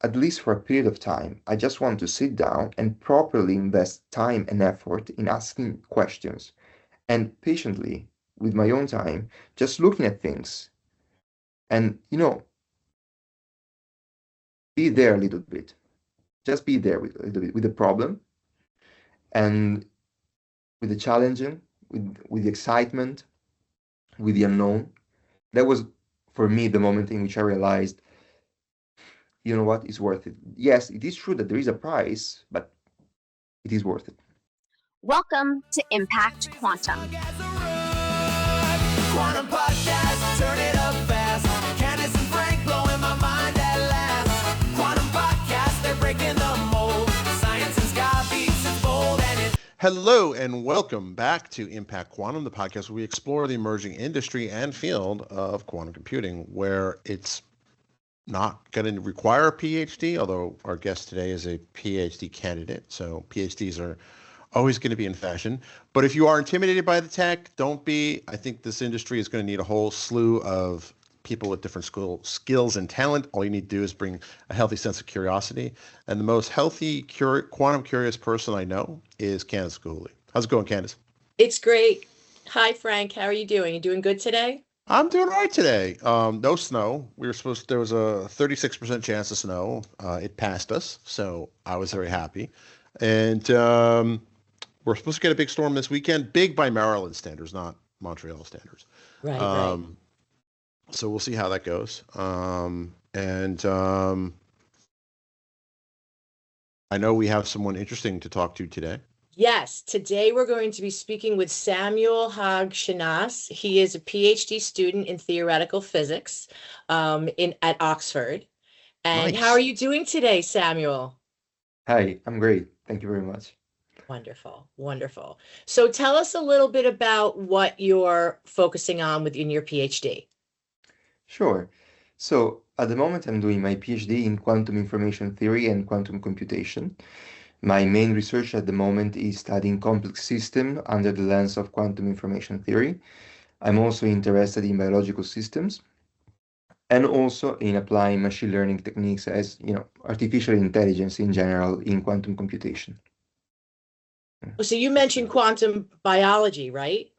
at least for a period of time, I just want to sit down and properly invest time and effort in asking questions and patiently, with my own time, just looking at things and, be there a little bit. Just be there with a little bit with the problem and with the challenging, with the excitement, with the unknown. That was for me the moment in which I realized, you know what, it's worth it. Yes, it is true that there is a price, but it is worth it. Welcome to Impact Quantum. Quantum podcast, turn it up fast. Candace and Frank blowing my mind at last. Quantum podcast, they're breaking the mold. Science and sky beats, it's bold and it's... Hello and welcome back to Impact Quantum, the podcast where we explore the emerging industry and field of quantum computing, where it's not going to require a PhD, although our guest today is a PhD candidate, so PhDs are always going to be in fashion. But if you are intimidated by the tech, don't be. I think this industry is going to need a whole slew of people with different skills and talent. All you need to do is bring a healthy sense of curiosity. And the most healthy, quantum curious person I know is Candace Cooley. How's it going, Candace? It's great. Hi, Frank. How are you doing? You doing good today? I'm doing all right today. No snow. There was a 36% chance of snow. It passed us, so I was very happy. And we're supposed to get a big storm this weekend, big by Maryland standards, not Montreal standards. Right. So we'll see how that goes. I know we have someone interesting to talk to today. Yes, today we're going to be speaking with Samuel Hagh Shenas. He is a PhD student in theoretical physics at Oxford. And Nice. How are you doing today, Samuel? Hi, I'm great. Thank you very much. Wonderful, wonderful. So tell us a little bit about what you're focusing on within your PhD. Sure. So at the moment, I'm doing my PhD in quantum information theory and quantum computation. My main research at the moment is studying complex systems under the lens of quantum information theory. I'm also interested in biological systems and also in applying machine learning techniques as, artificial intelligence in general in quantum computation. So you mentioned quantum biology, right?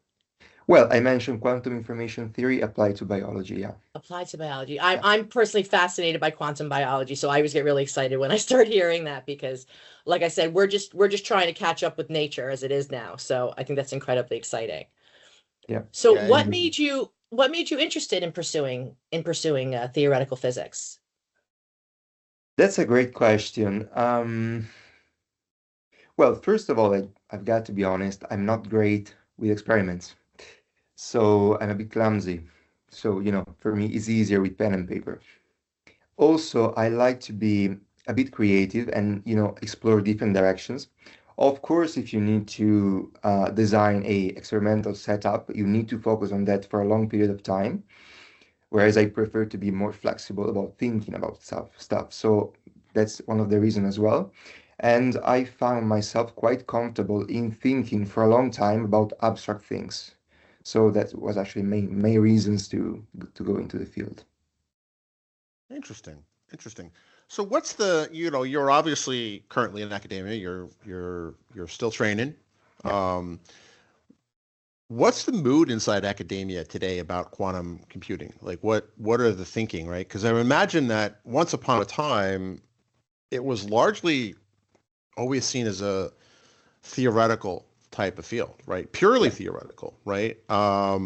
Well, I mentioned quantum information theory applied to biology, yeah. Applied to biology. I'm personally fascinated by quantum biology, so I always get really excited when I start hearing that because, like I said, we're just trying to catch up with nature as it is now. So I think that's incredibly exciting. Yeah. So Yeah, what made you interested in pursuing theoretical physics? That's a great question. Well, first of all, I've got to be honest, I'm not great with experiments. So I'm a bit clumsy. So, for me, it's easier with pen and paper. Also, I like to be a bit creative and, explore different directions. Of course, if you need to design a experimental setup, you need to focus on that for a long period of time. Whereas I prefer to be more flexible about thinking about stuff. So that's one of the reasons as well. And I found myself quite comfortable in thinking for a long time about abstract things. So that was actually main reasons to go into the field. Interesting. So what's you're obviously currently in academia. You're still training. Yeah. What's the mood inside academia today about quantum computing? Like what are the thinking, right? Because I imagine that once upon a time, it was largely always seen as a theoretical type of field, right? Purely theoretical, right? I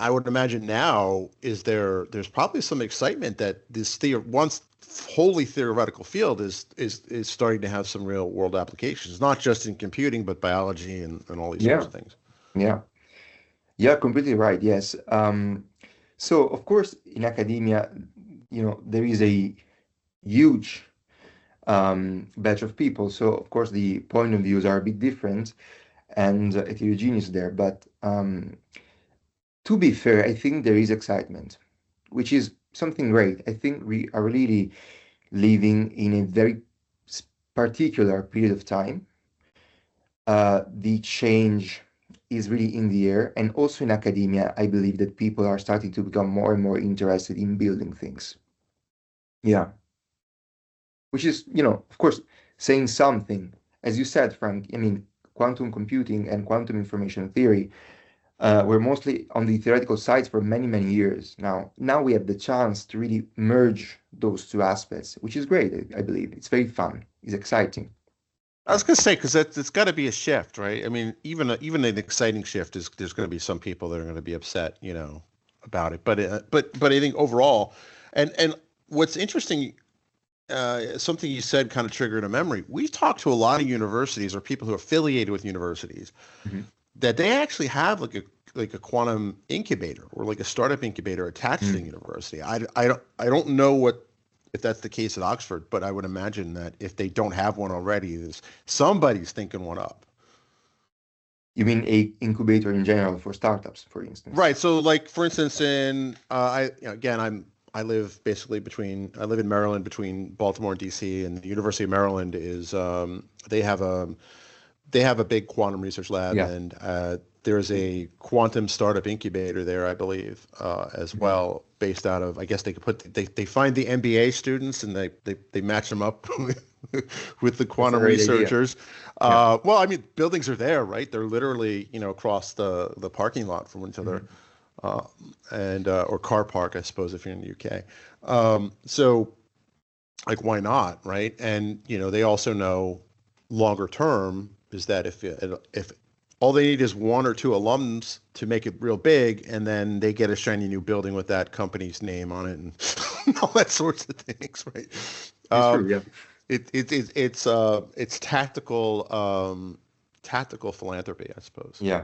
would imagine now there's probably some excitement that this once wholly theoretical field is starting to have some real world applications, not just in computing, but biology and all these sorts of things. Yeah, completely right. Yes. So of course, in academia, there is a huge batch of people. So of course, the point of views are a bit different and heterogeneous there. But to be fair, I think there is excitement, which is something great. I think we are really living in a very particular period of time. The change is really in the air. And also in academia, I believe that people are starting to become more and more interested in building things. Yeah. which is, of course, saying something. As you said, Frank, I mean, quantum computing and quantum information theory were mostly on the theoretical sides for many, many years. Now we have the chance to really merge those two aspects, which is great, I believe. It's very fun. It's exciting. I was going to say, because it's got to be a shift, right? I mean, even an exciting shift is there's going to be some people that are going to be upset, about it. But I think overall, and what's interesting, something you said kind of triggered a memory. We talked to a lot of universities or people who are affiliated with universities Mhm. that they actually have like a quantum incubator or like a startup incubator attached to the university. I don't know if that's the case at Oxford, but I would imagine that if they don't have one already, somebody's thinking one up. You mean a incubator in general for startups, for instance? Right. So, like for instance, I live I live in Maryland between Baltimore and DC, and the University of Maryland is they have a big quantum research lab, Yeah. and there's a quantum startup incubator there, I believe, as well, based out of, I guess they find the MBA students and they match them up with the quantum great idea. researchers. Yeah. Well, I mean, buildings are there, right? They're literally, across the parking lot from each other, and or car park, I suppose, if you're in the UK. So, like, why not, right? And they also know longer term is that if all they need is one or two alums to make it real big, and then they get a shiny new building with that company's name on it and all that sorts of things, right? It's true, yeah. It's tactical philanthropy, I suppose. Yeah.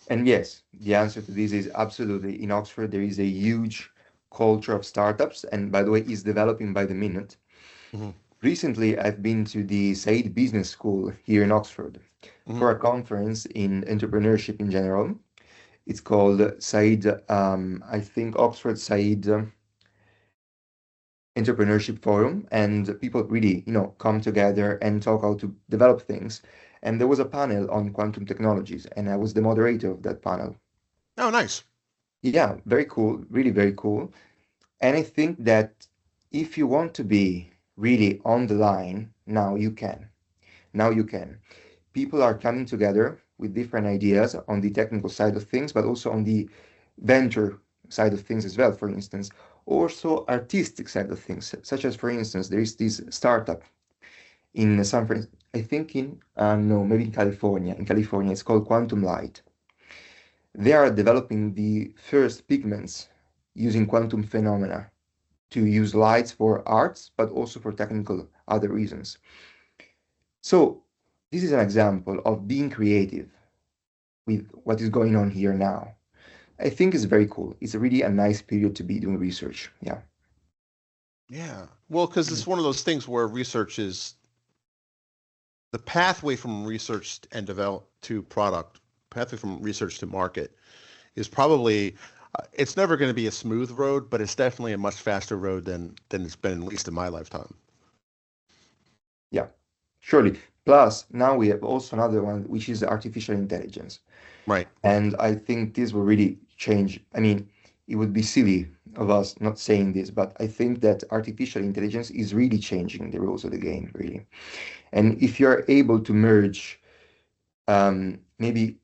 And yes, the answer to this is absolutely. In Oxford, there is a huge culture of startups, and by the way, is developing by the minute. Mhm. Recently, I've been to the Said Business School here in Oxford for a conference in entrepreneurship in general. It's called Said, I think Oxford Said Entrepreneurship Forum, and people really, come together and talk how to develop things. And there was a panel on quantum technologies, and I was the moderator of that panel. Oh, nice. Yeah, very cool, really very cool. And I think that if you want to be really on the line, now you can. Now you can. People are coming together with different ideas on the technical side of things, but also on the venture side of things as well, for instance, also artistic side of things, such as, for instance, there is this startup in San Francisco, I think no, maybe in California. In California, it's called Quantum Light. They are developing the first pigments using quantum phenomena to use lights for arts, but also for technical other reasons. So this is an example of being creative with what is going on here now. I think it's very cool. It's really a nice period to be doing research. Yeah. Yeah. Well, because it's one of those things where research is the pathway from research and develop to product, pathway from research to market is probably, it's never going to be a smooth road, but it's definitely a much faster road than it's been, at least in my lifetime. Yeah, surely. Plus, now we have also another one, which is artificial intelligence. Right. And I think this will really change. I mean, it would be silly of us not saying this, but I think that artificial intelligence is really changing the rules of the game, really. And if you're able to merge maybe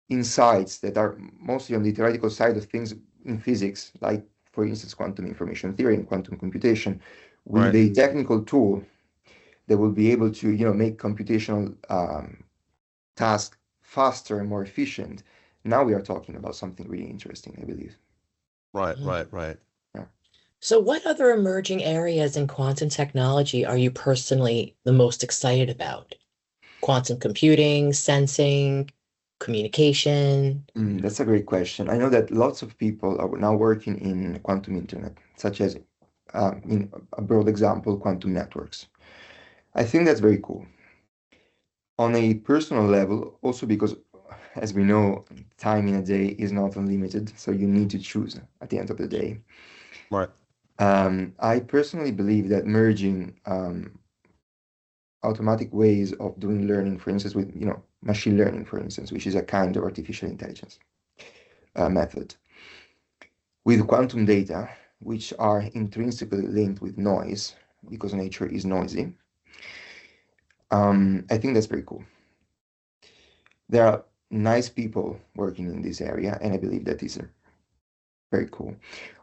insights that are mostly on the theoretical side of things in physics, like, for instance, quantum information theory and quantum computation, with a technical tool that will be able to, make computational tasks faster and more efficient. Now we are talking about something really interesting, I believe. Right. Yeah. So what other emerging areas in quantum technology are you personally the most excited about? Quantum computing, sensing, communication? That's a great question. I know that lots of people are now working in quantum internet, such as, in a broad example, quantum networks. I think that's very cool. On a personal level, also because, as we know, time in a day is not unlimited, so you need to choose at the end of the day. Right. I personally believe that merging automatic ways of doing learning, for instance, with machine learning, for instance, which is a kind of artificial intelligence method, with quantum data, which are intrinsically linked with noise, because nature is noisy. I think that's very cool. There are nice people working in this area, and I believe that is very cool.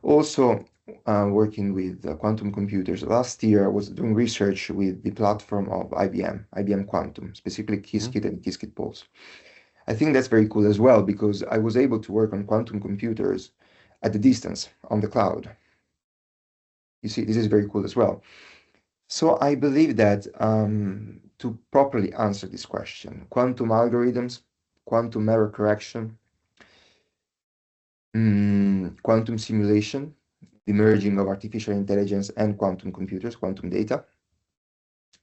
Also, working with quantum computers. Last year, I was doing research with the platform of IBM Quantum, specifically Qiskit and Qiskit Pulse. I think that's very cool as well because I was able to work on quantum computers at the distance on the cloud. You see, this is very cool as well. So I believe that to properly answer this question, quantum algorithms, quantum error correction, quantum simulation, the merging of artificial intelligence and quantum computers, quantum data.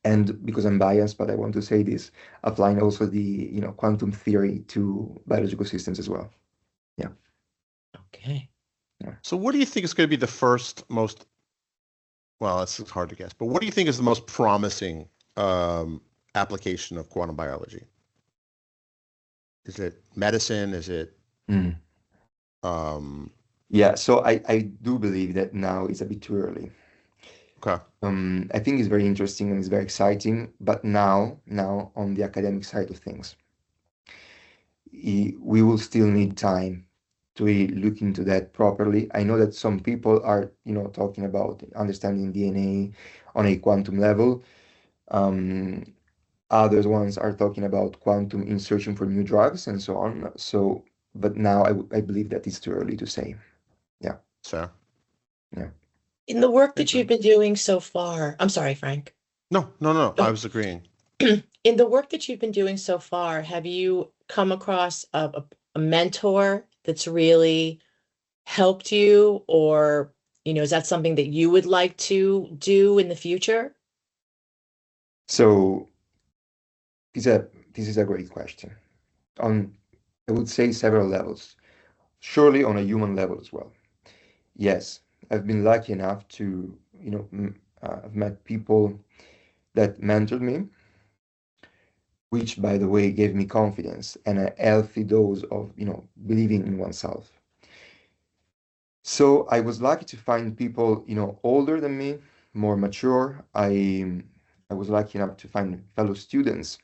And because I'm biased, but I want to say this, applying also the quantum theory to biological systems as well. Yeah. Okay. Yeah. So what do you think is going to be the first most, well, it's hard to guess, but what do you think is the most promising application of quantum biology? Is it medicine? Is it yeah, so I do believe that now it's a bit too early. okay. I think it's very interesting and it's very exciting, but now on the academic side of things, we will still need time to really look into that properly. I know that some people are, talking about understanding DNA on a quantum level. Others ones are talking about quantum in searching for new drugs and so on. So, but now I believe that it's too early to say. Yeah. So, yeah. In the work that you've been doing so far, I'm sorry, Frank. No, I was agreeing. In the work that you've been doing so far, have you come across a mentor that's really helped you, or is that something that you would like to do in the future? So this is a great question. On, I would say, several levels. Surely on a human level as well. Yes, I've been lucky enough to, I've met people that mentored me, which, by the way, gave me confidence and a healthy dose of, believing in oneself. So I was lucky to find people, older than me, more mature. I was lucky enough to find fellow students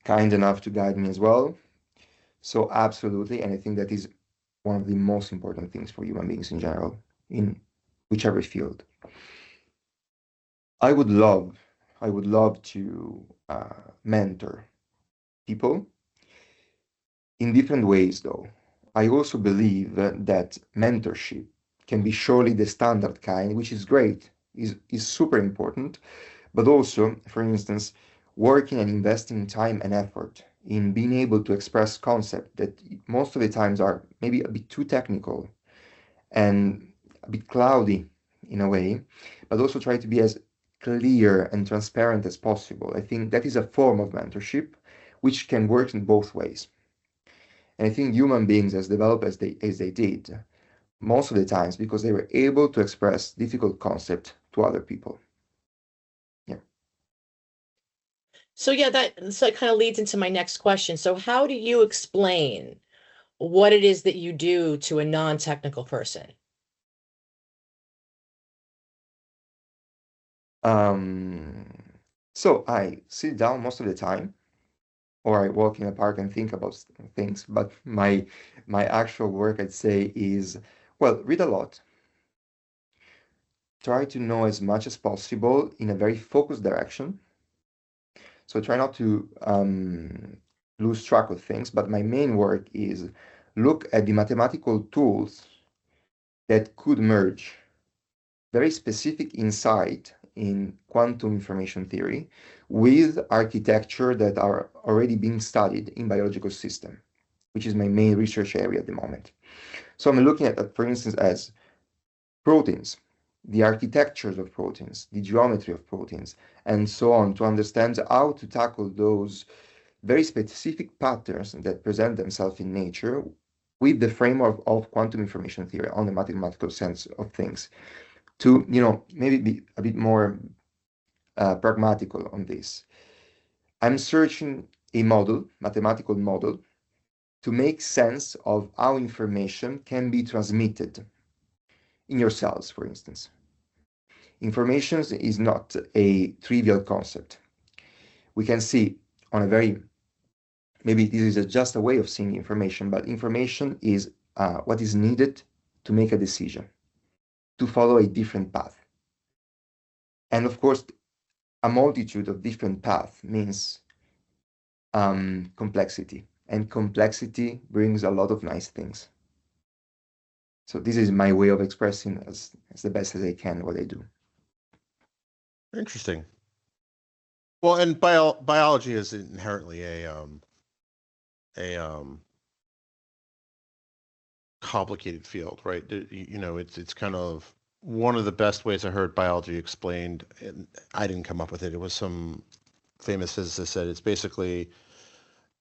kind enough to guide me as well. So absolutely, and I think that is one of the most important things for human beings in general, in whichever field. I would love to mentor people in different ways, though. I also believe that mentorship can be surely the standard kind, which is great, is super important, but also, for instance, working and investing time and effort in being able to express concepts that most of the times are maybe a bit too technical and a bit cloudy in a way, but also try to be as clear and transparent as possible. I think that is a form of mentorship which can work in both ways. And I think human beings, as developed as they did, most of the times because they were able to express difficult concepts to other people. Yeah. So it kind of leads into my next question. So how do you explain what it is that you do to a non-technical person? So I sit down most of the time, or I walk in a park and think about things. But my actual work, I'd say, is, well, read a lot. Try to know as much as possible in a very focused direction. So try not to lose track of things. But my main work is look at the mathematical tools that could merge very specific insight in quantum information theory with architecture that are already being studied in biological system, which is my main research area at the moment. So I'm looking at that, for instance, as proteins, the architectures of proteins, the geometry of proteins, and so on, to understand how to tackle those very specific patterns that present themselves in nature with the framework of quantum information theory on the mathematical sense of things, to maybe be a bit more pragmatical on this. I'm searching a model, mathematical model, to make sense of how information can be transmitted in your cells, for instance. Information is not a trivial concept. We can see on a very, maybe this is just a way of seeing information, but information is what is needed to make a decision, to follow a different path. And of course, a multitude of different paths means complexity, and complexity brings a lot of nice things. So this is my way of expressing as the best as I can what I do. Interesting. Well, and biology is inherently a complicated field, right? You know, it's kind of one of the best ways I heard biology explained, and I didn't come up with it. It was some famous physicist said it's basically,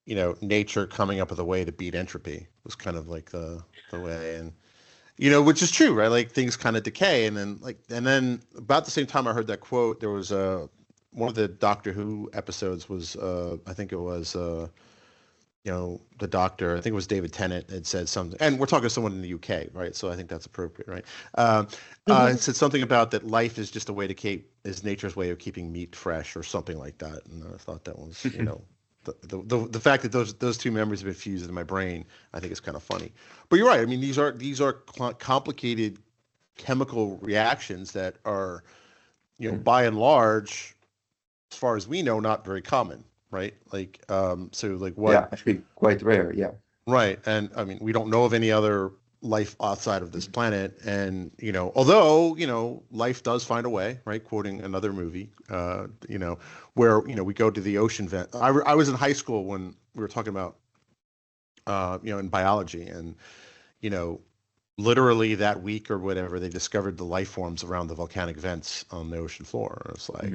you know, nature coming up with a way to beat entropy was kind of like the way, and you know, which is true, right? Like things kind of decay, and then about the same time I heard that quote, there was one of the Doctor Who episodes was I think it was you know, the doctor, I think it was David Tennant, had said something, and we're talking to someone in the UK, right? So I think that's appropriate, right? It said something about that life is just a way to is nature's way of keeping meat fresh or something like that. And I thought that was, you know, the fact that those two memories have been fused in my brain, I think is kind of funny. But you're right. I mean, these are complicated chemical reactions that are, you know, by and large, as far as we know, not very common. Right, like so, like what? Yeah, actually, quite rare. Yeah. Right, and I mean, we don't know of any other life outside of this planet, and you know, although you know, life does find a way. Right, quoting another movie, you know, where you know we go to the ocean vent. I was in high school when we were talking about, you know, in biology, and you know, literally that week or whatever, they discovered the life forms around the volcanic vents on the ocean floor. It's like.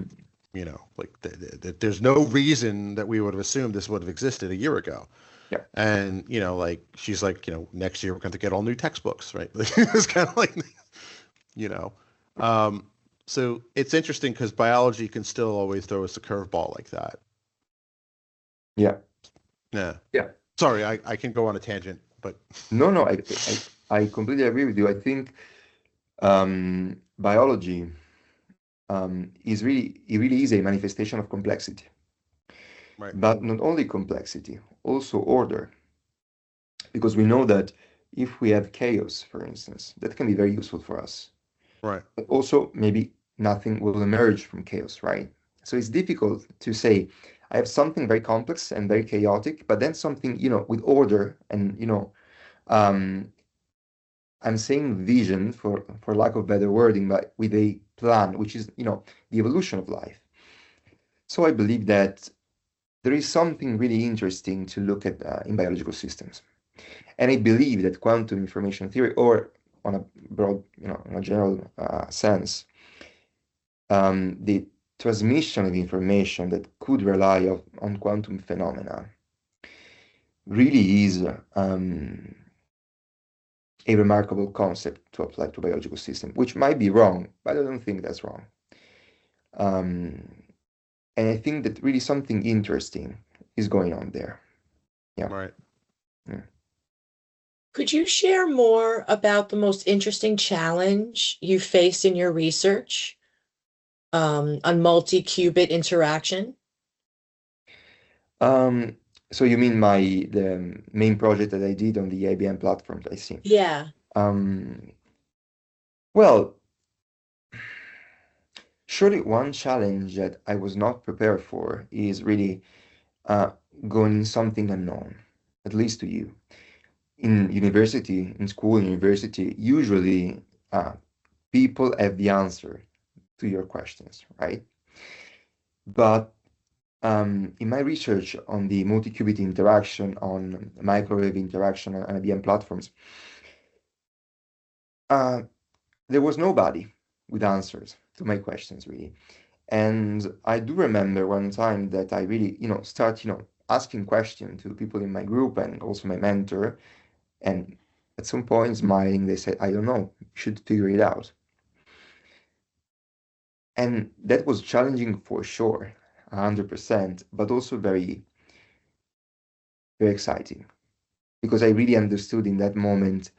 You know, like there's no reason that we would have assumed this would have existed a year ago. Yeah. And, you know, like, she's like, you know, next year we're going to get all new textbooks, right? It's kind of like, you know, so it's interesting because biology can still always throw us a curveball like that. Yeah. Yeah. Yeah. Sorry, I can go on a tangent, but. No, I completely agree with you. I think biology it really is a manifestation of complexity. Right. But not only complexity, also order. Because we know that if we have chaos, for instance, that can be very useful for us. Right. But also maybe nothing will emerge from chaos, right? So it's difficult to say, I have something very complex and very chaotic, but then something, you know, with order and, you know, I'm saying vision for lack of better wording, but with a plan, which is, you know, the evolution of life. So I believe that there is something really interesting to look at in biological systems. And I believe that quantum information theory, or on a broad, you know, in a general sense, the transmission of information that could rely on quantum phenomena really is a remarkable concept to apply to biological system, which might be wrong, but I don't think that's wrong. And I think that really something interesting is going on there. Yeah. Right. Yeah. Could you share more about the most interesting challenge you faced in your research on multi-qubit interaction? So you mean the main project that I did on the IBM platform, I see. Yeah. Well, surely one challenge that I was not prepared for is really going something unknown, at least to you. In university, in school, in university, usually people have the answer to your questions, right? But in my research on the multi-qubit interaction, on microwave interaction on IBM platforms, there was nobody with answers to my questions, really. And I do remember one time that I really, you know, start, you know, asking questions to people in my group and also my mentor. And at some point, smiling, they said, I don't know, you should figure it out. And that was challenging for sure, 100%, but also very, very exciting. Because I really understood in that moment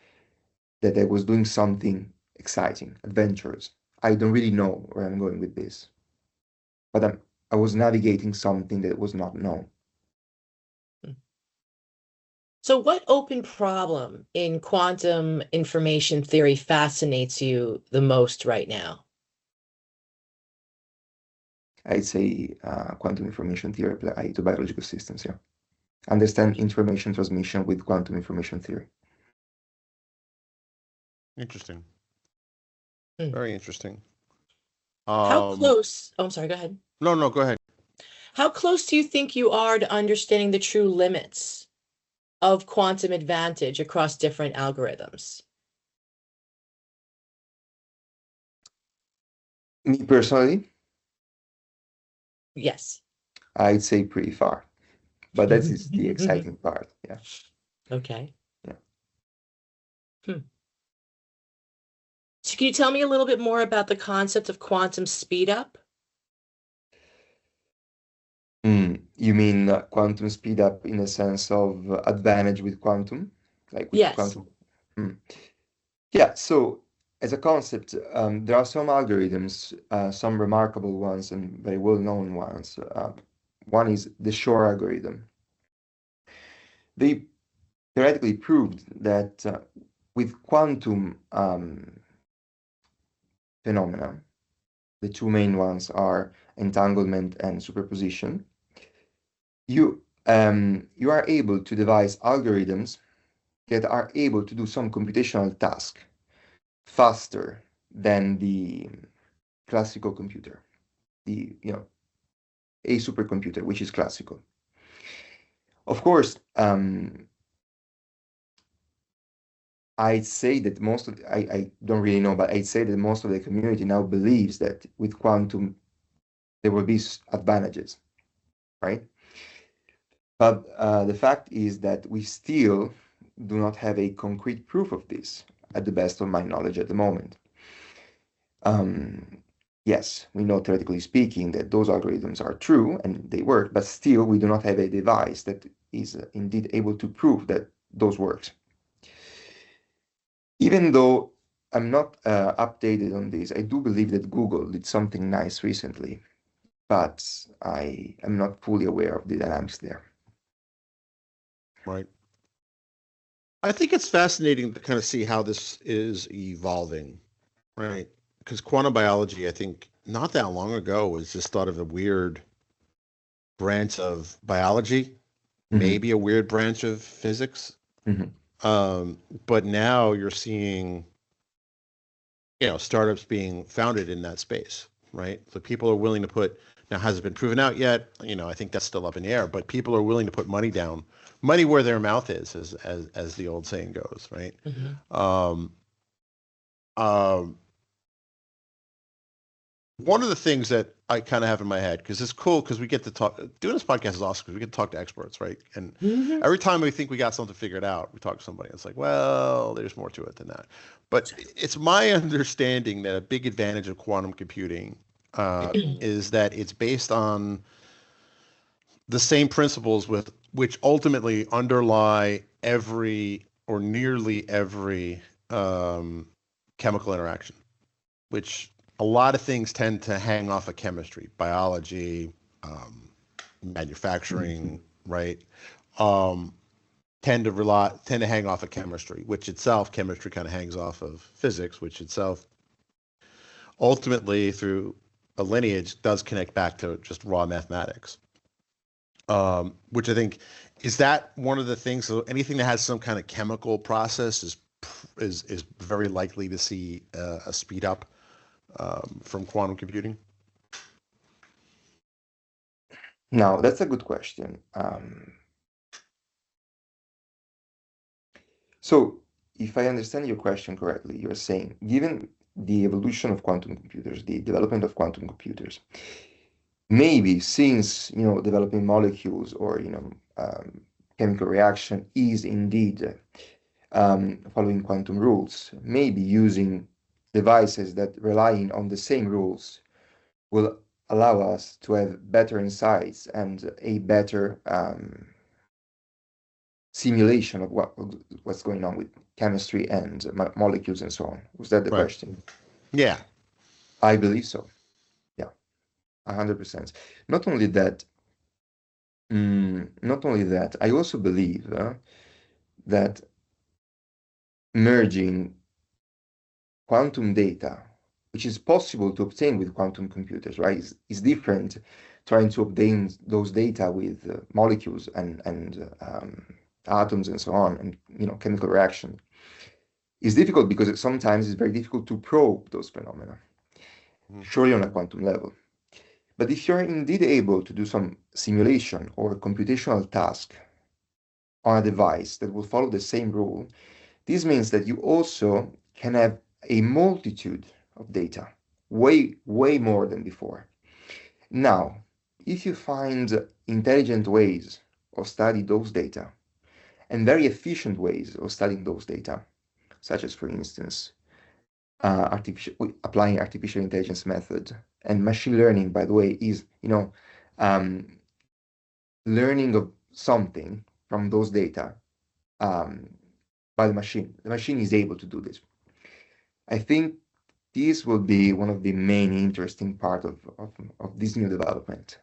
that I was doing something exciting, adventurous, I don't really know where I'm going with this, but I was navigating something that was not known. So what open problem in quantum information theory fascinates you the most right now? I'd say quantum information theory applied to biological systems, yeah. Understand information transmission with quantum information theory. Interesting. Hmm. Very interesting. How close? Oh, I'm sorry, go ahead. No, go ahead. How close do you think you are to understanding the true limits of quantum advantage across different algorithms? Me personally, Yes. I'd say pretty far, but that is the exciting part. Yeah. Okay. Yeah. So can you tell me a little bit more about the concept of quantum speed up? You mean quantum speed up in a sense of advantage with quantum, like with Yes. quantum? Hmm. Yeah, so as a concept, there are some algorithms, some remarkable ones and very well-known ones. One is the Shor algorithm. They theoretically proved that with quantum phenomena, the two main ones are entanglement and superposition. You are able to devise algorithms that are able to do some computational task faster than the classical computer, a supercomputer, which is classical. Of course, I'd say that I don't really know, but I'd say that most of the community now believes that with quantum, there will be advantages, right? But the fact is that we still do not have a concrete proof of this, at the best of my knowledge at the moment. Yes, we know theoretically speaking that those algorithms are true and they work, but still we do not have a device that is indeed able to prove that those works. Even though I'm not updated on this, I do believe that Google did something nice recently, but I am not fully aware of the dynamics there. Right. I think it's fascinating to kind of see how this is evolving, right? Because quantum biology, I think, not that long ago was just thought of a weird branch of biology, maybe a weird branch of physics. But now you're seeing, startups being founded in that space, right? So people are willing to put, now has it been proven out yet? I think that's still up in the air, but people are willing to put money down, money where their mouth is, as the old saying goes, right? One of the things that I kind of have in my head, because it's cool, because we get to talk, doing this podcast is awesome because we get to talk to experts, right? And every time we think we got something figured out, we talk to somebody. It's like, well, there's more to it than that. But it's my understanding that a big advantage of quantum computing is that it's based on the same principles with which ultimately underlie every or nearly every chemical interaction, which a lot of things tend to hang off of chemistry, biology, manufacturing, right? Tend to hang off of chemistry, which itself, chemistry kind of hangs off of physics, which itself ultimately through a lineage does connect back to just raw mathematics. Which I think is that one of the things. So anything that has some kind of chemical process is very likely to see a speed up from quantum computing. Now, that's a good question. So, if I understand your question correctly, you're saying, given the evolution of quantum computers, the development of quantum computers, maybe since developing molecules or chemical reaction is indeed following quantum rules, maybe using devices that relying on the same rules will allow us to have better insights and a better simulation of what's going on with chemistry and molecules and so on. Was that the question? Yeah. I believe so. Yeah, 100%. Not only that, I also believe that merging quantum data, which is possible to obtain with quantum computers, right, is different trying to obtain those data with molecules and atoms and so on, and chemical reaction. It's difficult because sometimes it's very difficult to probe those phenomena, surely on a quantum level. But if you're indeed able to do some simulation or computational task on a device that will follow the same rule, this means that you also can have a multitude of data, way, way more than before. Now, if you find intelligent ways of studying those data and very efficient ways of studying those data, such as, for instance, applying artificial intelligence method, and machine learning, by the way, is um, learning of something from those data um, by the machine. The machine is able to do this. I think this will be one of the main interesting part of this new development.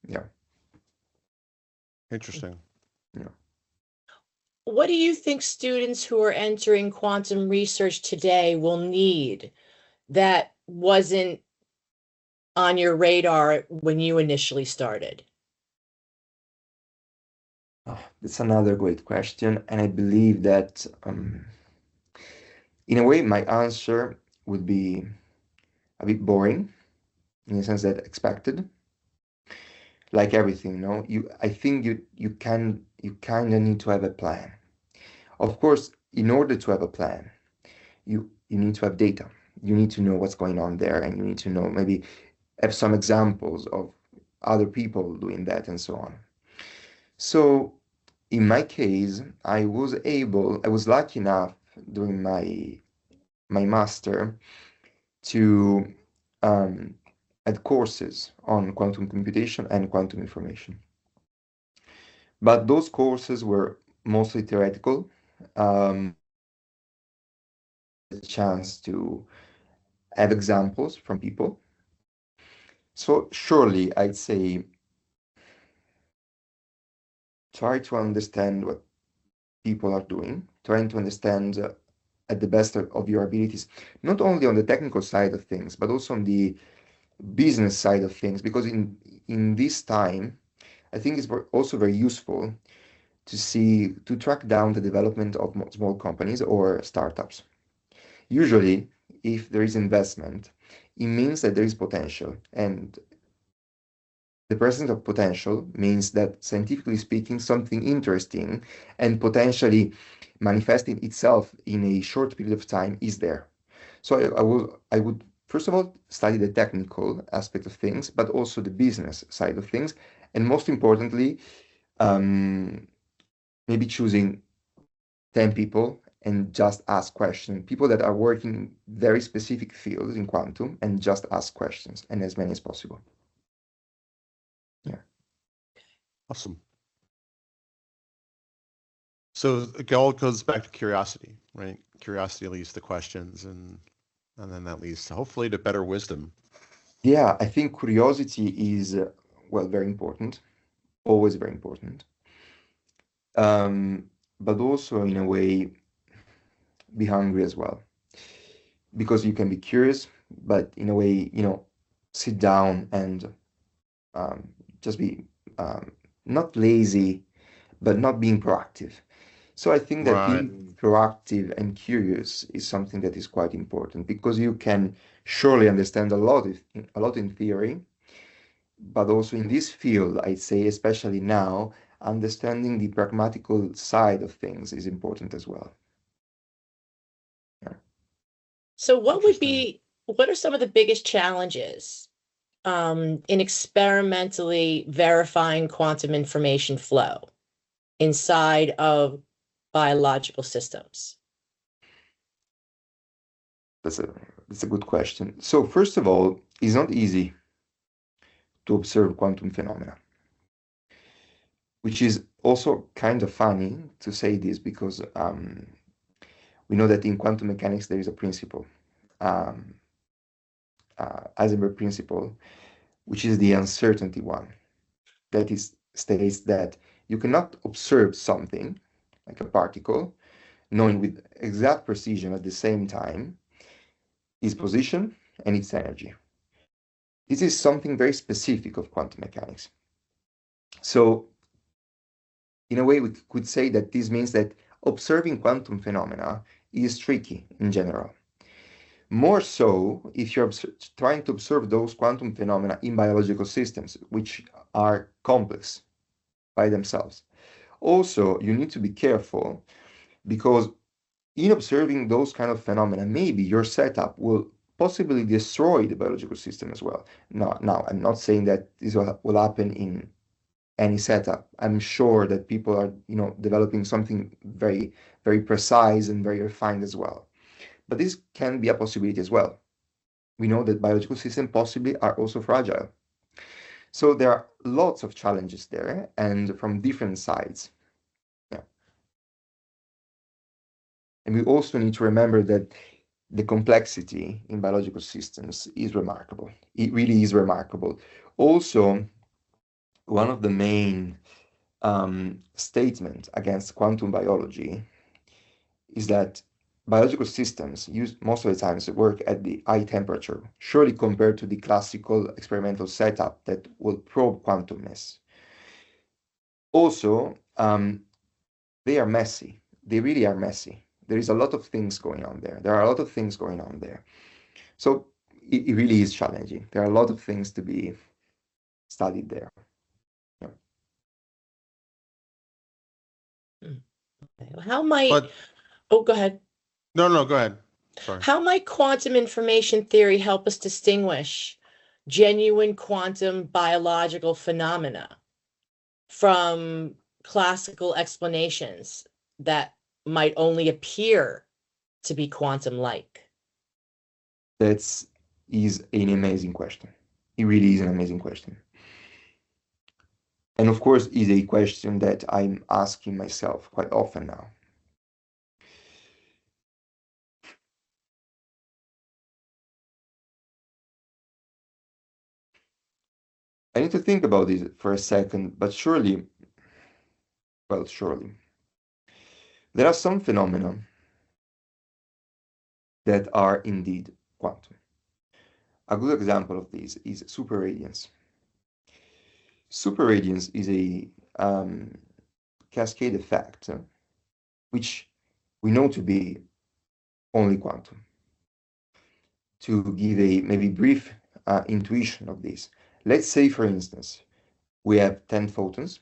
Yeah. Interesting. Yeah. What do you think students who are entering quantum research today will need that wasn't on your radar when you initially started? Oh, that's another great question, and I believe that in a way my answer would be a bit boring in the sense that expected. Like everything, I think you kind of need to have a plan. Of course, in order to have a plan, you need to have data. You need to know what's going on there, and you need to know, maybe have some examples of other people doing that and so on. So in my case, I was lucky enough during my master to add courses on quantum computation and quantum information. But those courses were mostly theoretical. A chance to have examples from people. So surely I'd say try to understand what people are doing, trying to understand at the best of your abilities, not only on the technical side of things, but also on the business side of things, because in this time, I think it's also very useful to track down the development of small companies or startups. Usually, if there is investment, it means that there is potential, and the presence of potential means that, scientifically speaking, something interesting and potentially manifesting itself in a short period of time is there. So I would first of all study the technical aspect of things, but also the business side of things, and most importantly, maybe choosing 10 people and just ask questions. People that are working in very specific fields in quantum, and just ask questions, and as many as possible. Yeah. Awesome. So it all goes back to curiosity, right? Curiosity leads to questions, and then that leads to, hopefully, to better wisdom. Yeah, I think curiosity is, very important, always very important. But also, in a way, be hungry as well. Because you can be curious, but in a way, sit down and just be not lazy, but not being proactive. So I think that Right. being proactive and curious is something that is quite important, because you can surely understand a lot in theory, but also in this field, I'd say, especially now, understanding the pragmatical side of things is important as well. Yeah. So what are some of the biggest challenges in experimentally verifying quantum information flow inside of biological systems? That's a good question. So first of all, it's not easy to observe quantum phenomena, which is also kind of funny to say this, because we know that in quantum mechanics there is a principle. Heisenberg principle, which is the uncertainty one. That is, states that you cannot observe something, like a particle, knowing with exact precision at the same time its position and its energy. This is something very specific of quantum mechanics. So, in a way, we could say that this means that observing quantum phenomena is tricky in general. More so if you're trying to observe those quantum phenomena in biological systems, which are complex by themselves. Also, you need to be careful because in observing those kind of phenomena, maybe your setup will possibly destroy the biological system as well. Now, I'm not saying that this will happen in any setup. I'm sure that people are, developing something very, very precise and very refined as well. But this can be a possibility as well. We know that biological systems possibly are also fragile. So there are lots of challenges there and from different sides. Yeah. And we also need to remember that the complexity in biological systems is remarkable. It really is remarkable. Also, one of the main statements against quantum biology is that biological systems use most of the time to work at the high temperature, surely compared to the classical experimental setup that will probe quantumness. Also, they are messy. They really are messy. There is a lot of things going on there. There are a lot of things going on there. So it really is challenging. There are a lot of things to be studied there. Yeah. How might, But oh, go ahead. no, go ahead. Sorry. How might quantum information theory help us distinguish genuine quantum biological phenomena from classical explanations that might only appear to be quantum-like? That is an amazing question. It really is an amazing question. And of course, is a question that I'm asking myself quite often now. I need to think about this for a second, but surely, there are some phenomena that are indeed quantum. A good example of this is super-radiance. Super-radiance is a cascade effect, which we know to be only quantum. To give a maybe brief intuition of this, let's say, for instance, we have 10 photons.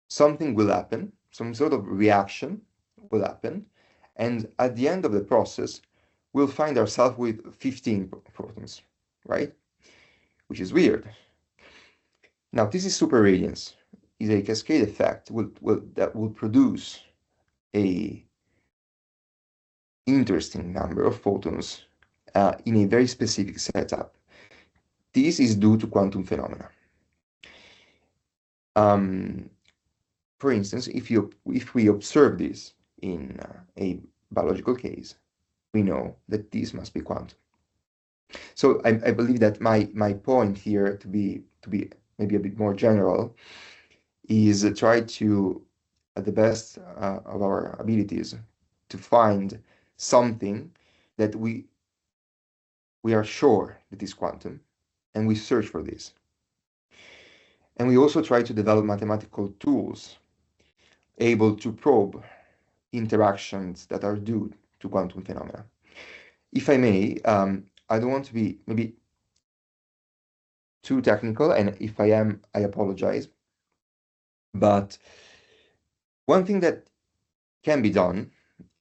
Something will happen, some sort of reaction will happen, and at the end of the process, we'll find ourselves with 15 photons, right? Which is weird. Now, this is super-radiance, is a cascade effect that will produce a interesting number of photons in a very specific setup. This is due to quantum phenomena. For instance, if we observe this in a biological case, we know that this must be quantum. So I believe that my point here, to be maybe a bit more general, is try to, at the best of our abilities, to find something that we are sure that is quantum, and we search for this. And we also try to develop mathematical tools able to probe interactions that are due to quantum phenomena. If I may, I don't want to be maybe too technical, and if I am, I apologize. But one thing that can be done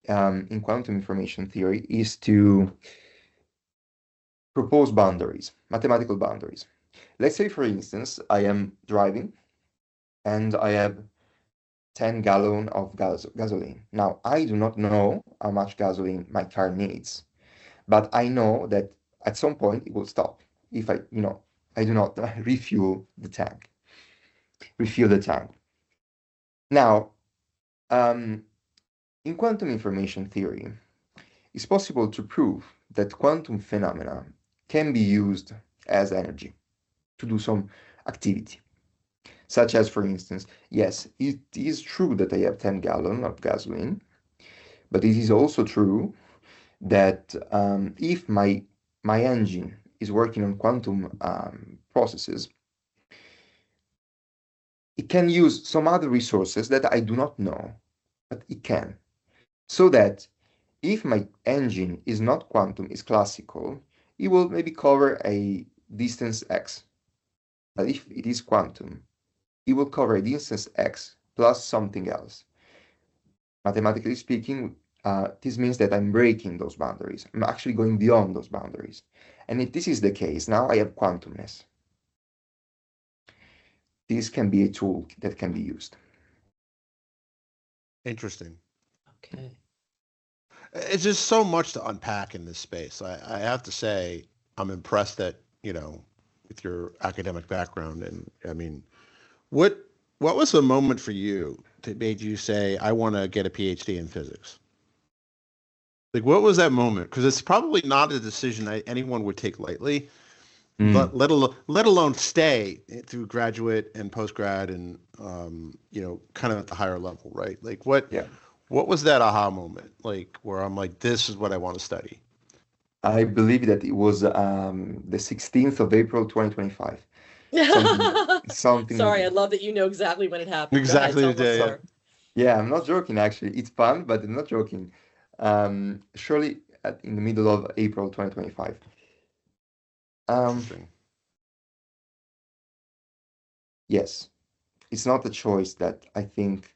in quantum information theory is to propose boundaries, mathematical boundaries. Let's say, for instance, I am driving and I have 10 gallons of gasoline. Now, I do not know how much gasoline my car needs, but I know that at some point it will stop if I do not refuel the tank. Now, in quantum information theory, it's possible to prove that quantum phenomena can be used as energy to do some activity. Such as, for instance, yes, it is true that I have 10 gallons of gasoline, but it is also true that if my engine is working on quantum processes, it can use some other resources that I do not know, but it can. So that if my engine is not quantum, is classical, it will maybe cover a distance x. But if it is quantum, it will cover a distance x plus something else. Mathematically speaking, this means that I'm breaking those boundaries. I'm actually going beyond those boundaries. And if this is the case, now I have quantumness. This can be a tool that can be used. Interesting. Okay. It's just so much to unpack in this space. I have to say, I'm impressed that, with your academic background. And I mean, what was the moment for you that made you say, I want to get a PhD in physics? Like, what was that moment? Because it's probably not a decision anyone would take lightly, but let alone stay through graduate and postgrad and, kind of at the higher level, right? Like, what was that aha moment, like, where I'm like, this is what I want to study? I believe that it was the 16th of April, 2025. Something. Sorry, I love that you know exactly when it happened. Go ahead, Exactly the tell us day. more. Yeah, I'm not joking, actually. It's fun, but I'm not joking. Surely in the middle of April 2025. Interesting. Yes, it's not a choice that I think,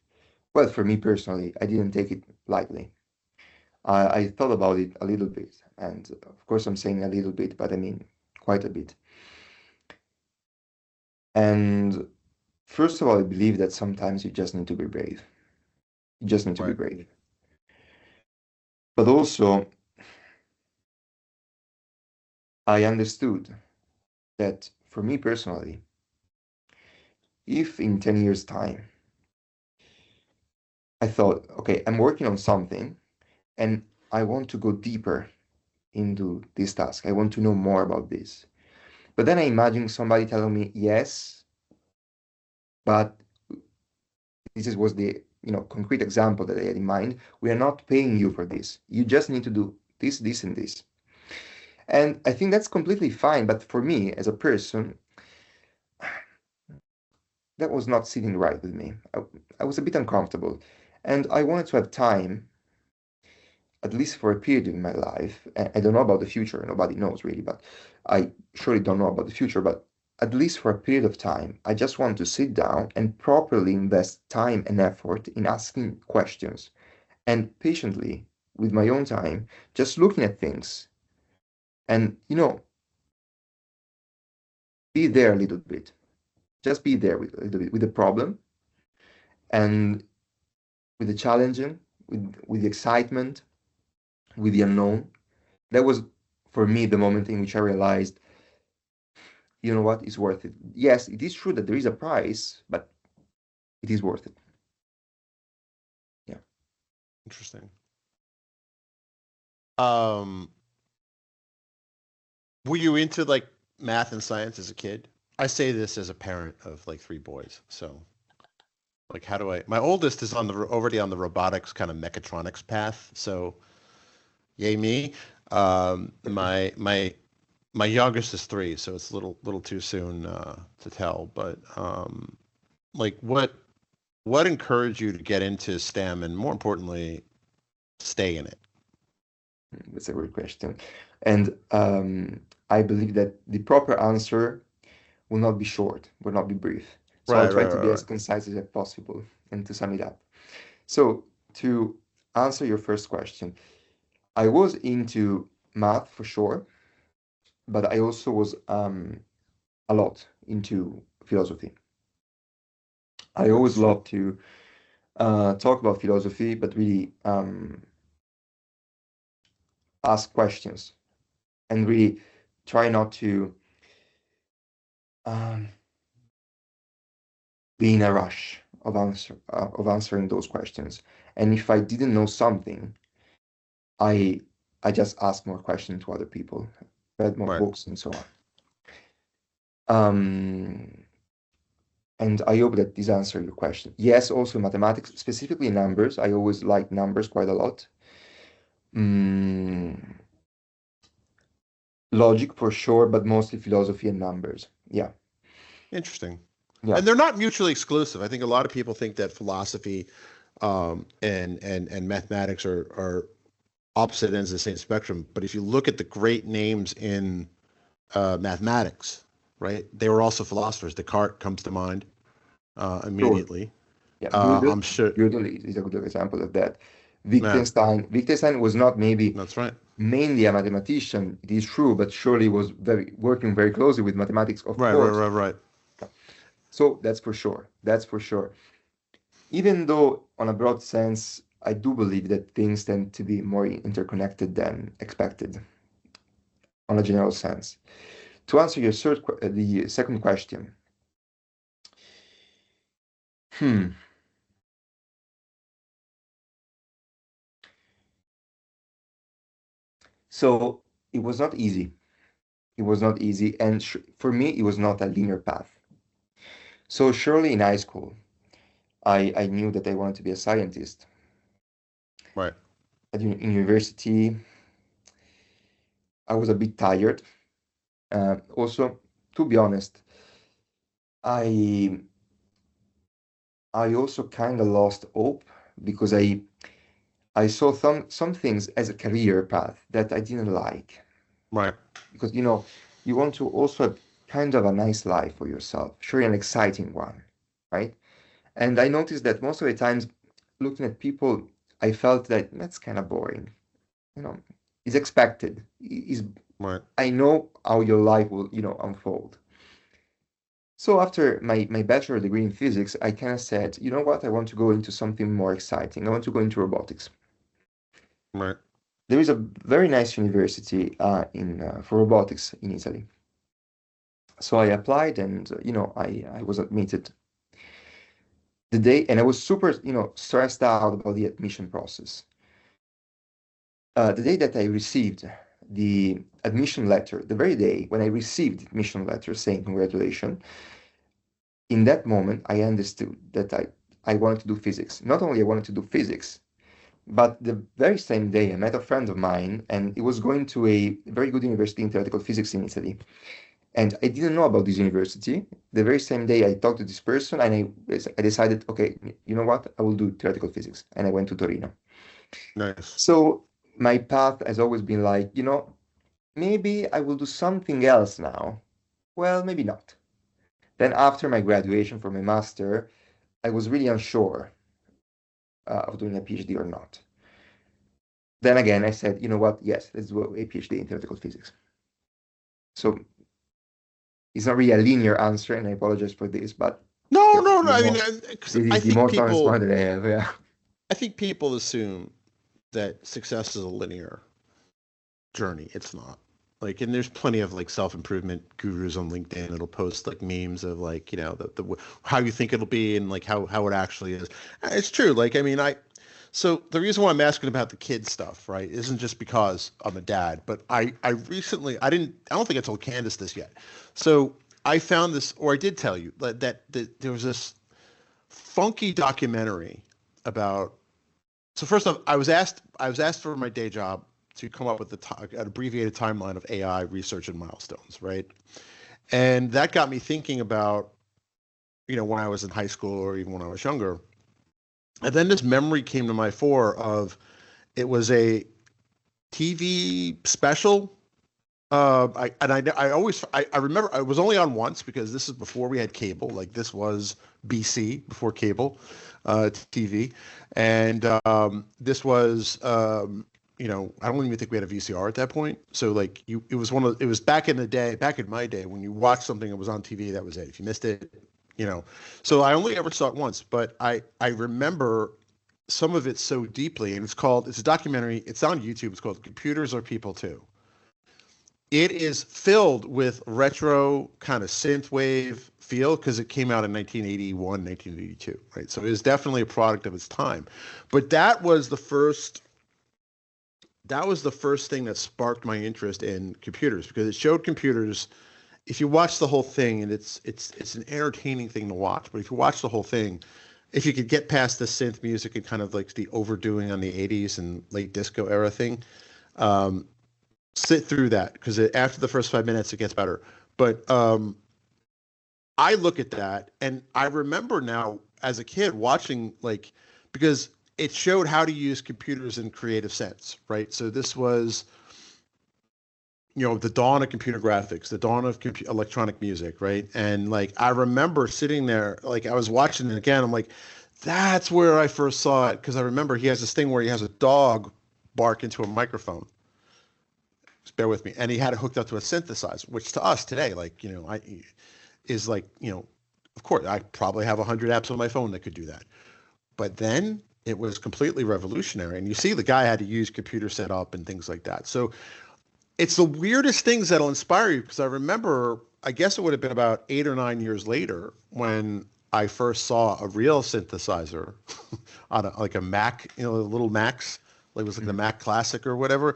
well, for me personally, I didn't take it lightly. I thought about it a little bit, and of course I'm saying a little bit, but I mean quite a bit. And first of all, I believe that sometimes you just need to be brave. You just need to be Right. brave. But also, I understood that for me personally, if in 10 years' time, I thought, okay, I'm working on something and I want to go deeper into this task. I want to know more about this. But then I imagine somebody telling me, yes, but was the concrete example that I had in mind. We are not paying you for this. You just need to do this, this, and this. And I think that's completely fine. But for me, as a person, that was not sitting right with me. I was a bit uncomfortable. And I wanted to have time, at least for a period in my life. I don't know about the future. Nobody knows really, but I surely don't know about the future. But at least for a period of time, I just want to sit down and properly invest time and effort in asking questions and patiently, with my own time, just looking at things and, be there a little bit. Just be there with a little bit with the problem and with the challenging, with the excitement, with the unknown. That was for me the moment in which I realized, you know what, it's worth it. Yes, it is true that there is a price, but it is worth it. Yeah. Interesting. Were you into like math and science as a kid? I say this as a parent of like 3 boys. So like, how do my oldest is already on the robotics kind of mechatronics path. So yay me. My youngest is 3, so it's a little too soon to tell. But like, what encouraged you to get into STEM, and more importantly, stay in it? That's a great question. And I believe that the proper answer will not be short, will not be brief. So I'll try to be as concise as possible and to sum it up. So to answer your first question, I was into math for sure, but I also was a lot into philosophy. I always loved to talk about philosophy, but really ask questions and really try not to be in a rush of answering those questions. And if I didn't know something, I just ask more questions to other people. read more Right. books, and so on. And I hope that this answers your question. Yes, also mathematics, specifically numbers. I always like numbers quite a lot. Logic for sure, but mostly philosophy and numbers. Yeah. Interesting. Yeah. And they're not mutually exclusive. I think a lot of people think that philosophy and mathematics are opposite ends of the same spectrum. But if you look at the great names in mathematics, right, they were also philosophers. Descartes comes to mind immediately. Yeah, I'm sure. Gödel is a good example of that. Man, Wittgenstein was not maybe that's right. mainly a mathematician, it is true, but surely was working very closely with mathematics, of Right, course. right. So that's for sure. That's for sure. Even though, on a broad sense, I do believe that things tend to be more interconnected than expected, on a general sense. To answer your the second question. So it was not easy. It was not easy, and for me, it was not a linear path. So surely in high school, I knew that I wanted to be a scientist. Right. In university, I was a bit tired. Also, to be honest, I also kind of lost hope because I saw some things as a career path that I didn't like. Right. Because you want to also have kind of a nice life for yourself, sure, an exciting one, right? And I noticed that most of the times, looking at people, I felt that that's kind of boring. It's expected. Right. I know how your life will, unfold. So after my bachelor degree in physics, I kind of said, you know what? I want to go into something more exciting. I want to go into robotics. Right. There is a very nice university for robotics in Italy. So I applied, and I was admitted the day, and I was super stressed out about the admission process. The day that I received the admission letter, the very day when I received the admission letter saying congratulations, in that moment I understood that I wanted to do physics. Not only I wanted to do physics, but the very same day I met a friend of mine, and he was going to a very good university in theoretical physics in Italy. And I didn't know about this university. The very same day I talked to this person, and I decided, okay, you know what? I will do theoretical physics. And I went to Torino. Nice. So my path has always been like, maybe I will do something else now. Well, maybe not. Then after my graduation from my master, I was really unsure of doing a PhD or not. Then again, I said, you know what? Yes, let's do a PhD in theoretical physics. So it's not really a linear answer, and I apologize for this, but No. I I mean, this is I the think most honest people. one that I have. Yeah. I think people assume that success is a linear journey. It's not. Like, and there's plenty of like self-improvement gurus on LinkedIn that'll post like memes of like, the how you think it'll be and like how it actually is. It's true. Like, I mean, so the reason why I'm asking about the kid stuff, right, isn't just because I'm a dad, but I recently, I don't think I told Candace this yet. So I found this, or I did tell you that there was this funky documentary about. So first off, I was asked for my day job to come up with an abbreviated timeline of AI research and milestones, right? And that got me thinking about, when I was in high school or even when I was younger. And then this memory came to my fore of it was a TV special. I remember I was only on once because this is before we had cable. Like this was BC, before cable TV, and this was I don't even think we had a VCR at that point. So like it was back in my day when you watched something that was on TV, that was it. If you missed it, So I only ever saw it once, but I remember some of it so deeply, and it's a documentary. It's on YouTube. It's called Computers Are People Too. It is filled with retro kind of synthwave feel because it came out in 1981, 1982, right? So it is definitely a product of its time. But that was the first that was the first thing that sparked my interest in computers, because it showed computers. If you watch the whole thing, and it's an entertaining thing to watch, but if you watch the whole thing, if you could get past the synth music and kind of like the overdoing on the 80s and late disco era thing, sit through that, because after the first 5 minutes it gets better. But I look at that and I remember now as a kid watching, like, because it showed how to use computers in creative sense, right? So this was, the dawn of computer graphics, the dawn of electronic music, right? And like, I remember sitting there, like I was watching it again. I'm like, that's where I first saw it. Cause I remember he has this thing where he has a dog bark into a microphone. Just bear with me. And he had it hooked up to a synthesizer, which to us today, like, is like, of course I probably have 100 apps on my phone that could do that. But then it was completely revolutionary. And you see the guy had to use computer setup and things like that. So it's the weirdest things that'll inspire you, because I remember, I guess it would have been about 8 or 9 years later when I first saw a real synthesizer on like a Mac, the little Macs, like it was like the Mac Classic or whatever.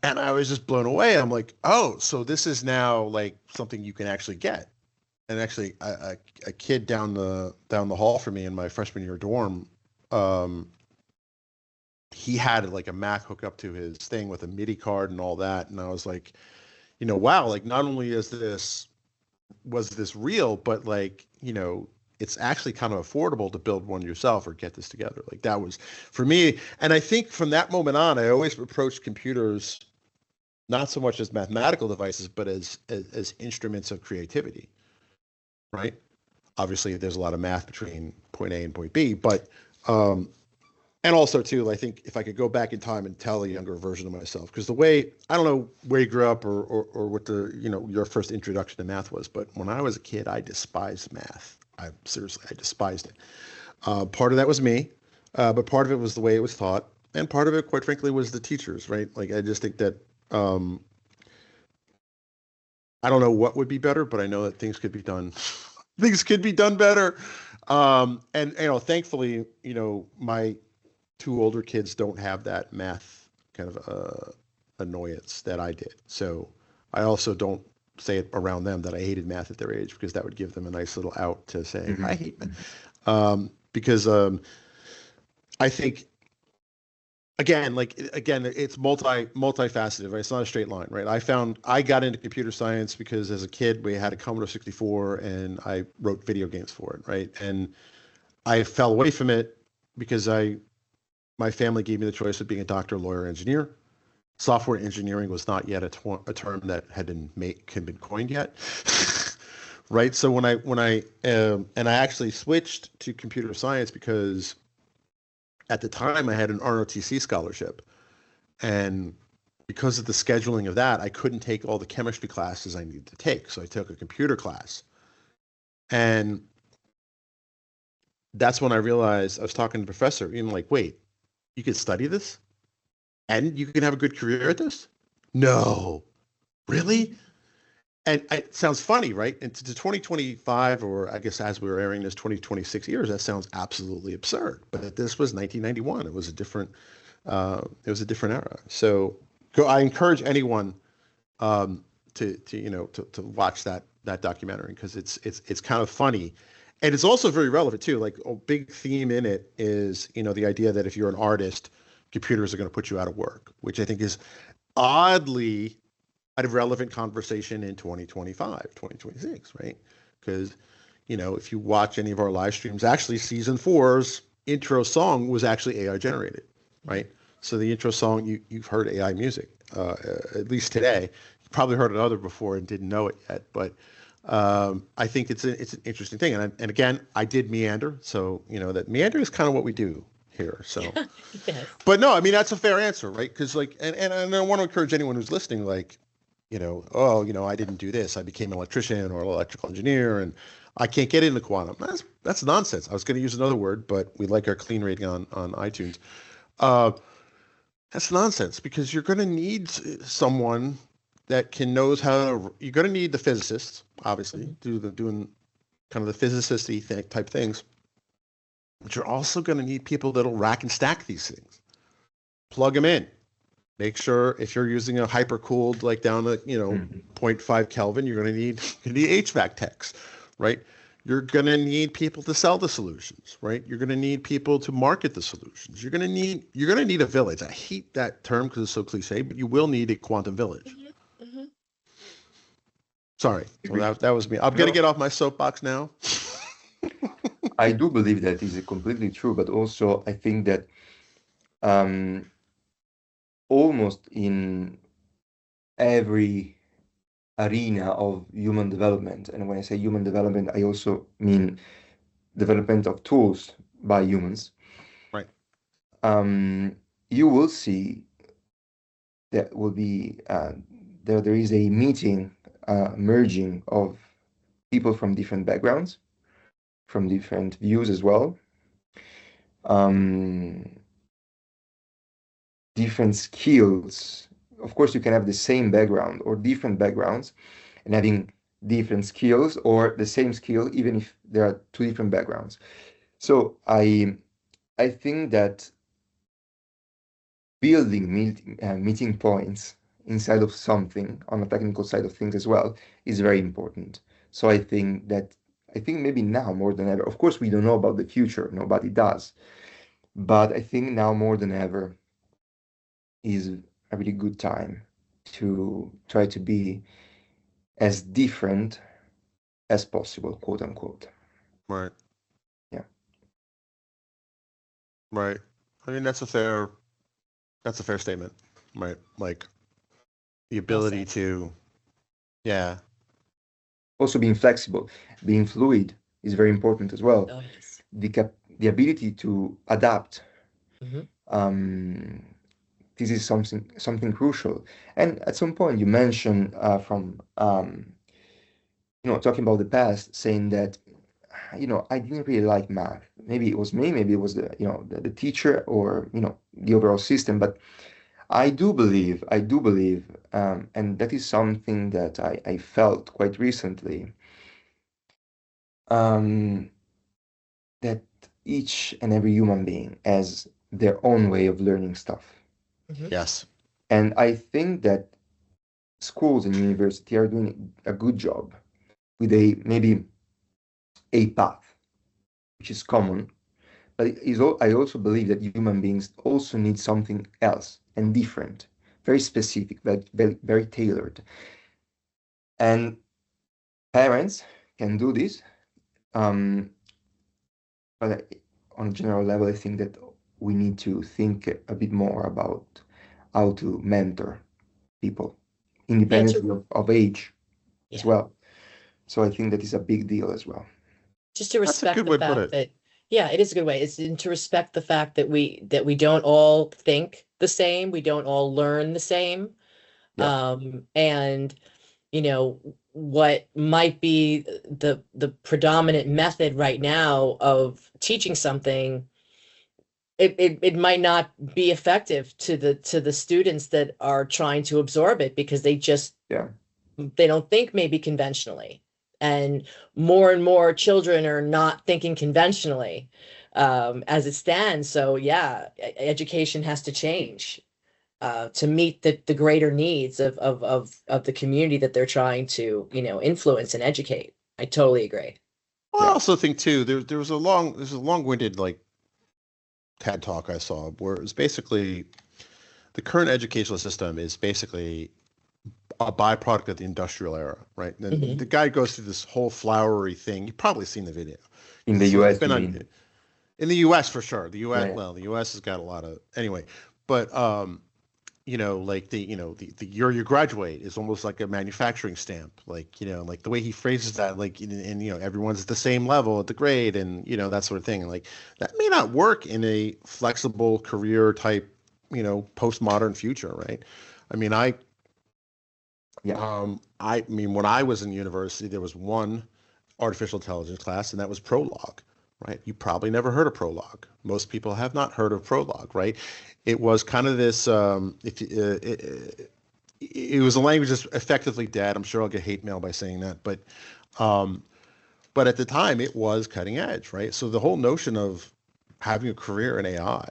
And I was just blown away. I'm like, oh, so this is now like something you can actually get. And actually a kid down the hall from me in my freshman year dorm, he had like a Mac hook up to his thing with a MIDI card and all that. And I was like, wow, like not only was this real, but like, it's actually kind of affordable to build one yourself or get this together. Like that was for me. And I think from that moment on, I always approached computers not so much as mathematical devices, but as instruments of creativity, right? Obviously there's a lot of math between point A and point B, but, and also too, I think if I could go back in time and tell a younger version of myself, because the way, I don't know where you grew up or what the, your first introduction to math was, but when I was a kid, I despised math. I despised it. Part of that was me, but part of it was the way it was taught. And part of it, quite frankly, was the teachers, right? Like, I just think that, I don't know what would be better, but I know that things could be done. Things could be done better. And, thankfully, my 2 older kids don't have that math kind of annoyance that I did. So I also don't say it around them that I hated math at their age, because that would give them a nice little out to say, I hate math. Because I think, again, it's multifaceted, right? It's not a straight line, right? I got into computer science because as a kid, we had a Commodore 64 and I wrote video games for it, right? And I fell away from it because my family gave me the choice of being a doctor, lawyer, engineer. Software engineering was not yet a term that had been coined yet, right? So when I actually switched to computer science because at the time I had an ROTC scholarship, and because of the scheduling of that, I couldn't take all the chemistry classes I needed to take. So I took a computer class, and that's when I realized, I was talking to the professor, like, wait, you can study this and you can have a good career at this? No, really? And it sounds funny, right? And to 2025, or I guess as we were airing this, 2026 years, that sounds absolutely absurd. But this was 1991. It was a different era. So I encourage anyone to watch that documentary, because it's kind of funny. And it's also very relevant too. Like, a big theme in it is, the idea that if you're an artist, computers are going to put you out of work, which I think is oddly a relevant conversation in 2025, 2026, right? Because, if you watch any of our live streams, actually season 4's intro song was actually AI generated, right? So the intro song, you've heard AI music, at least today. You probably heard another before and didn't know it yet, but I think it's an interesting thing. And again, I did meander, so that meander is kind of what we do here. So, Yes. But no, I mean, that's a fair answer, right? Because and I want to encourage anyone who's listening, like, I didn't do this. I became an electrician or an electrical engineer, and I can't get into quantum. That's nonsense. I was going to use another word, but we like our clean rating on iTunes. That's nonsense, because you're going to need someone that knows how to. You're going to need the physicists, obviously, doing kind of the physicist-y type things. But you're also going to need people that'll rack and stack these things, plug them in, Make sure if you're using a hyper-cooled, like down to, 0.5 Kelvin, you're going to need HVAC techs, right? You're going to need people to sell the solutions, right? You're going to need people to market the solutions. You're going to need a village. I hate that term because it's so cliche, but you will need a quantum village. Mm-hmm. Sorry, well, that was me. I'm going to get off my soapbox now. I do believe that is completely true, but also I think that almost in every arena of human development, and when I say human development, I also mean development of tools by humans. Right. You will see that will be there is a meeting, merging of people from different backgrounds, from different views as well, different skills. Of course, you can have the same background or different backgrounds and having different skills or the same skill, even if there are two different backgrounds. So I think that building meeting points inside of something on the technical side of things as well is very important. So I think maybe now more than ever, of course, we don't know about the future, nobody does, but I think now more than ever is a really good time to try to be as different as possible, quote unquote. Right. Yeah. Right. I mean, that's a fair statement, right? Like the ability to, yeah. Also being flexible, being fluid is very important as well. Oh, yes. The ability to adapt. Mm-hmm. This is something crucial. And at some point you mentioned talking about the past, saying that I didn't really like math. Maybe it was me, maybe it was the teacher or the overall system. But I do believe, and that is something that I felt quite recently, that each and every human being has their own way of learning stuff. Mm-hmm. Yes. And I think that schools and university are doing a good job with maybe a path, which is common. But I also believe that human beings also need something else and different, very specific, very, very tailored. And parents can do this. But on a general level, I think that we need to think a bit more about how to mentor people, independently of age as well. So I think that is a big deal as well. Just to respect the fact that, yeah, it is a good way. It's to respect the fact that we don't all think the same, we don't all learn the same. Yeah. And what might be the predominant method right now of teaching something, it might not be effective to the students that are trying to absorb it because they just they don't think maybe conventionally. And more children are not thinking conventionally as it stands. So yeah, education has to change to meet the greater needs of the community that they're trying to influence and educate. I totally agree. Well, I also think too there's a long-winded like TED talk I saw where it was basically the current educational system is basically a byproduct of the industrial era, right? And the guy goes through this whole flowery thing. You've probably seen the video. In the US, in the US for sure. The US, yeah. Well, the US has got a lot of anyway, but like the year you graduate is almost like a manufacturing stamp, like like the way he phrases that, like and everyone's at the same level at the grade, and that sort of thing, and like that may not work in a flexible career type postmodern future, right? I mean, I mean, when I was in university, there was one artificial intelligence class, and that was Prolog, right? You probably never heard of Prolog. Most people have not heard of Prolog, right? It was kind of this, it was a language that's effectively dead. I'm sure I'll get hate mail by saying that, but at the time it was cutting edge, right? So the whole notion of having a career in AI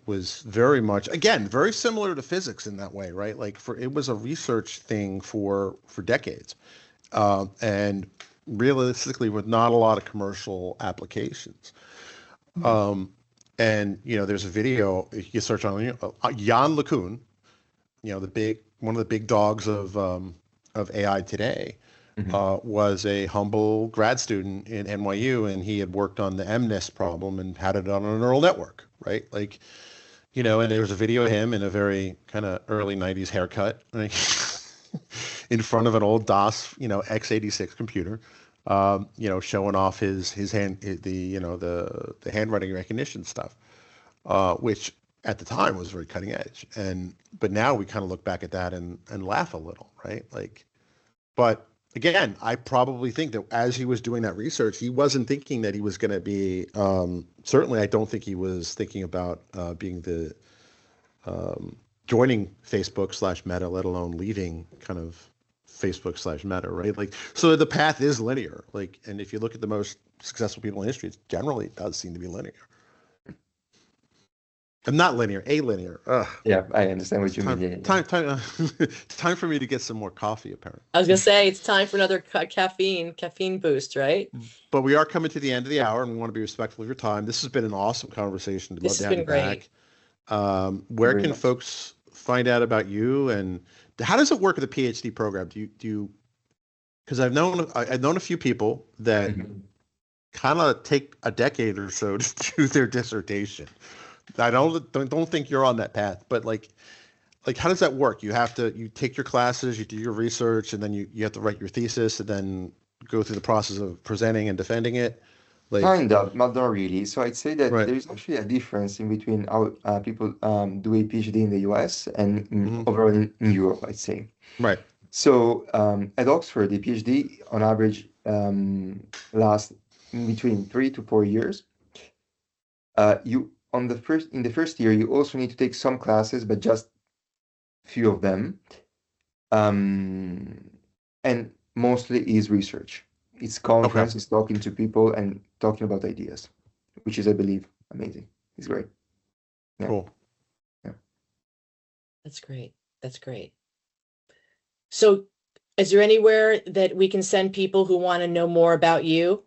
was very much, again, very similar to physics in that way, right? Like it was a research thing for decades, and realistically with not a lot of commercial applications. And there's a video you search on Jan LeCun, one of the big dogs of AI today. Was a humble grad student in NYU, and he had worked on the MNIST problem and had it on a neural network, right? Like, and there was a video of him in a very kind of early 90s haircut, like, in front of an old DOS, x86 computer, showing off his the handwriting recognition stuff, which at the time was very cutting edge. But now we kind of look back at that and laugh a little, right? Like, but again, I probably think that as he was doing that research, he wasn't thinking that he was going to be, certainly I don't think he was thinking about being joining Facebook/Meta, let alone leaving kind of Facebook/Meta, right? Like, so the path is linear. Like, and if you look at the most successful people in history, generally it does seem to be linear. I'm not linear, alinear. Ugh. Yeah, I understand what you mean. Time for me to get some more coffee, apparently. I was gonna say it's time for another caffeine boost, right? But we are coming to the end of the hour, and we want to be respectful of your time. This has been an awesome conversation. This has been great. Where can folks find out about you, and how does it work with the PhD program? Do you? Because I've known a few people that kind of take a decade or so to do their dissertation. I don't think you're on that path, but like how does that work? You take your classes, you do your research, and then you have to write your thesis, and then go through the process of presenting and defending it. Like, kind of, not really. So I'd say that Right. there's actually a difference in between how people do a PhD in the US and overall in Europe, I'd say. Right. So at Oxford, the PhD on average lasts between 3 to 4 years. In the first year, you also need to take some classes, but just few of them. And mostly is research. It's conferences, talking to people and talking about ideas, which is, I believe, amazing. It's great. Yeah. Cool. Yeah. That's great. That's great. So is there anywhere that we can send people who want to know more about you?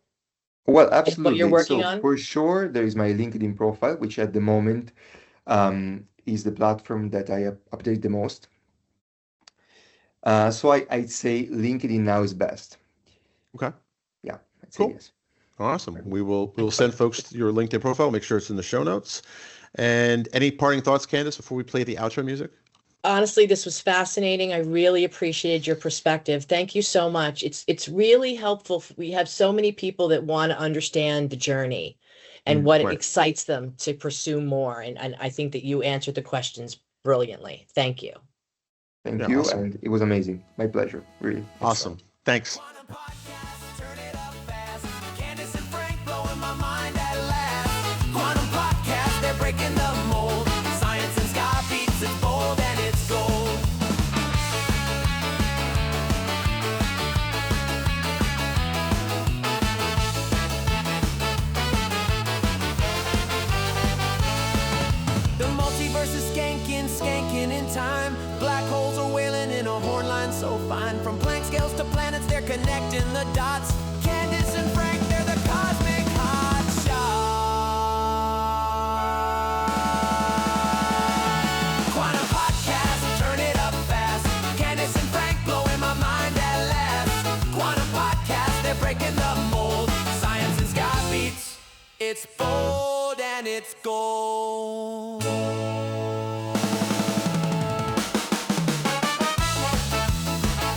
Well, absolutely. What you're working So on? for sure, there is my LinkedIn profile, which at the moment is the platform that I update the most. So I'd say LinkedIn now is best. Okay. Yeah, I'd say Cool. yes. Awesome. We'll send folks your LinkedIn profile. Make sure it's in the show notes. And any parting thoughts, Candace, before we play the outro music? Honestly, this was fascinating. I really appreciated your perspective. Thank you so much. It's really helpful. We have so many people that want to understand the journey and what Right. excites them to pursue more. And I think that you answered the questions brilliantly. Thank you. Thank Yeah, you. awesome. And it was amazing. My pleasure. Really. Awesome. Thanks. Quantum podcast, turn it up fast. Candace and Frank blowing my mind at last. Quantum podcast, they're breaking the mold. Science and sky beats, it's bold and it's gold. The multiverse is skanking in time. Black holes are wailing in a horn line so fine. From Planck scales to planets, they're connecting the dots. Candace and Frank, they're the cosmic hot shots. Quantum podcast, turn it up fast. Candace and Frank blowing my mind at last. Quantum podcast, they're breaking the mold. Science and sky beats, it's bold and it's gold.